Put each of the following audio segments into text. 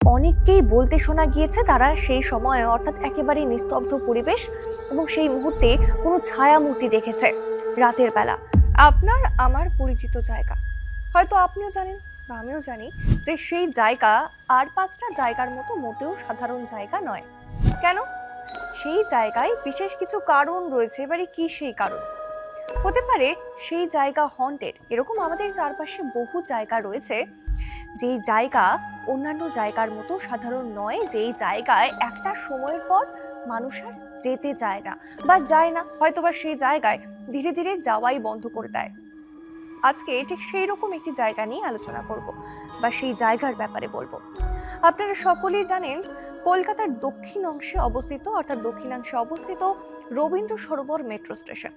অনেককেই বলতে শোনা গিয়েছে তারা সেই সময়ে অর্থাৎ একেবারেই নিস্তব্ধ পরিবেশ এবং সেই মুহূর্তে কোনো ছায়ামূর্তি দেখেছে রাতের বেলা। আপনার আমার পরিচিত জায়গা, হয়তো আপনিও জানেন বা আমিও জানি যে সেই জায়গা আর পাঁচটা জায়গার মতো মোটেও সাধারণ জায়গা নয়। কেন? সেই জায়গায় বিশেষ কিছু কারণ রয়েছে। এবারে কি সেই কারণ? হতে পারে সেই জায়গা হন্টেড। এরকম আমাদের চারপাশে বহু জায়গা রয়েছে যেই জায়গা অন্যান্য জায়গার মতো সাধারণ নয়, যেই জায়গায় একটা সময়ের পর মানুষ আর যেতে চায় না বা যায় না, হয়তোবা সেই জায়গায় ধীরে ধীরে যাওয়াই বন্ধ করে দেয়। আজকে ঠিক সেই রকম একটি জায়গা নিয়ে আলোচনা করব বা সেই জায়গার ব্যাপারে বলবো। আপনারা সকলেই জানেন কলকাতার দক্ষিণ অংশে অবস্থিত অর্থাৎ দক্ষিণাংশে অবস্থিত রবীন্দ্র সরোবর মেট্রো স্টেশন।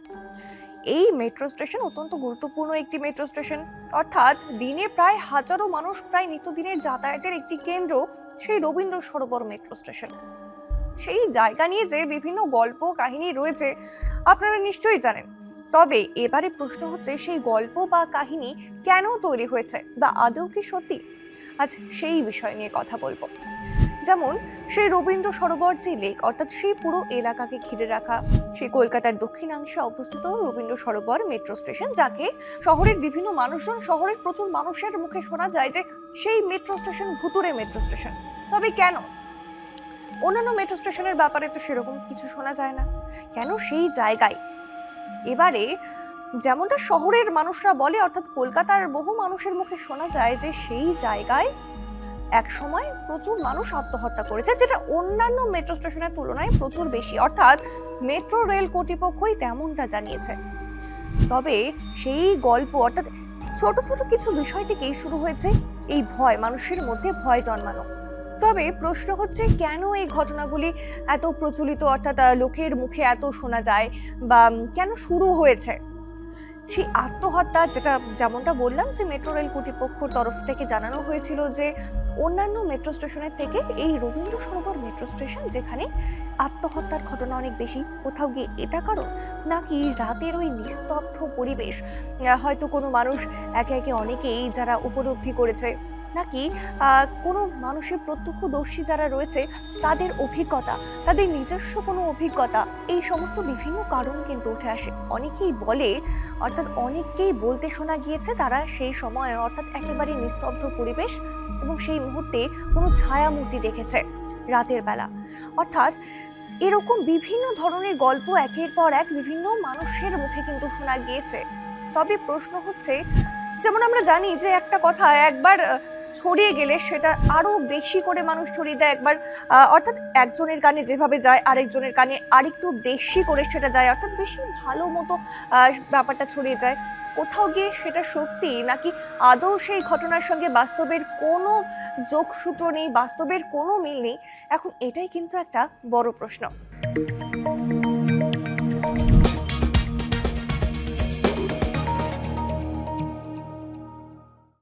এই মেট্রো স্টেশন অত্যন্ত গুরুত্বপূর্ণ একটি মেট্রো স্টেশন, অর্থাৎ দিনে প্রায় হাজারো মানুষ প্রায় নিত্যদিনের যাতায়াতের একটি কেন্দ্র সেই রবীন্দ্র সরোবর মেট্রো স্টেশন। সেই জায়গা নিয়ে যে বিভিন্ন গল্প কাহিনী রয়েছে আপনারা নিশ্চয়ই জানেন। তবে এবারে প্রশ্ন হচ্ছে সেই গল্প বা কাহিনী কেন তৈরি হয়েছে বা আদৌ কি সত্যি? আজ সেই বিষয় নিয়ে কথা বলবো। যেমন সেই রবীন্দ্র সরোবর যে লেক অর্থাৎ সেই পুরো এলাকাকে ঘিরে রাখা সেই কলকাতার দক্ষিণাংশে অবস্থিত রবীন্দ্র সরোবর মেট্রো স্টেশন, যাকে শহরের বিভিন্ন মানুষজন, শহরের প্রচুর মানুষের মুখে শোনা যায় যে সেই মেট্রো স্টেশন ভুতুড়ে মেট্রো স্টেশন। তবে কেন? অন্যান্য মেট্রো স্টেশনের ব্যাপারে তো সেরকম কিছু শোনা যায় না, কেন সেই জায়গায় এবারে যেমনটা শহরের মানুষরা বলে অর্থাৎ কলকাতার বহু মানুষের মুখে শোনা যায় যে সেই জায়গায় এক সময় প্রচুর মানুষ আত্মহত্যা করেছে, যেটা অন্যান্য মেট্রো স্টেশনের তুলনায় প্রচুর বেশি, অর্থাৎ মেট্রো রেল কর্তৃপক্ষই তেমনটা জানিয়েছে। তবে সেই গল্প অর্থাৎ ছোট ছোট কিছু বিষয় থেকেই শুরু হয়েছে এই ভয়, মানুষের মধ্যে ভয় জন্মানো। তবে প্রশ্ন হচ্ছে কেন এই ঘটনাগুলি এত প্রচলিত অর্থাৎ লোকের মুখে এত শোনা যায় বা কেন শুরু হয়েছে সেই আত্মহত্যা, যেটা যেমনটা বললাম যে মেট্রো রেল কর্তৃপক্ষের তরফ থেকে জানানো হয়েছিল যে অন্যান্য মেট্রো স্টেশনের থেকে এই রবীন্দ্র সরোবর মেট্রো স্টেশন যেখানে আত্মহত্যার ঘটনা অনেক বেশি। কোথাও গিয়ে এটা কারণ, নাকি রাতের ওই নিস্তব্ধ পরিবেশ, হয়তো কোনো মানুষ একে একে অনেকেই যারা উপলব্ধি করেছে, নাকি কোনো মানুষের প্রত্যক্ষদর্শী যারা রয়েছে তাদের অভিজ্ঞতা, তাদের নিজস্ব কোনো অভিজ্ঞতা, এই সমস্ত বিভিন্ন কারণ কিন্তু উঠে আসে। অনেকেই বলে অর্থাৎ অনেককেই বলতে শোনা গিয়েছে তারা সেই সময়ে অর্থাৎ একেবারে নিস্তব্ধ পরিবেশ এবং সেই মুহূর্তে কোনো ছায়ামূর্তি দেখেছে রাতের বেলা। অর্থাৎ এরকম বিভিন্ন ধরনের গল্প একের পর এক বিভিন্ন মানুষের মুখে কিন্তু শোনা গিয়েছে। তবে প্রশ্ন হচ্ছে, যেমন আমরা জানি যে একটা কথা একবার ছড়িয়ে গেলে সেটা আরো বেশি করে মানুষ ছড়িয়ে দেয় একবার, অর্থাৎ একজনের কানে যেভাবে যায় আরেকজনের কানে আরেকটু বেশি করে সেটা যায়, অর্থাৎ বেশি ভালো মতো ব্যাপারটা ছড়িয়ে যায়। কোথাও গিয়ে সেটা সত্যি নাকি আদৌ সেই ঘটনার সঙ্গে বাস্তবের কোনো যোগসূত্র নেই, বাস্তবের কোনো মিল নেই, এখন এটাই কিন্তু একটা বড় প্রশ্ন।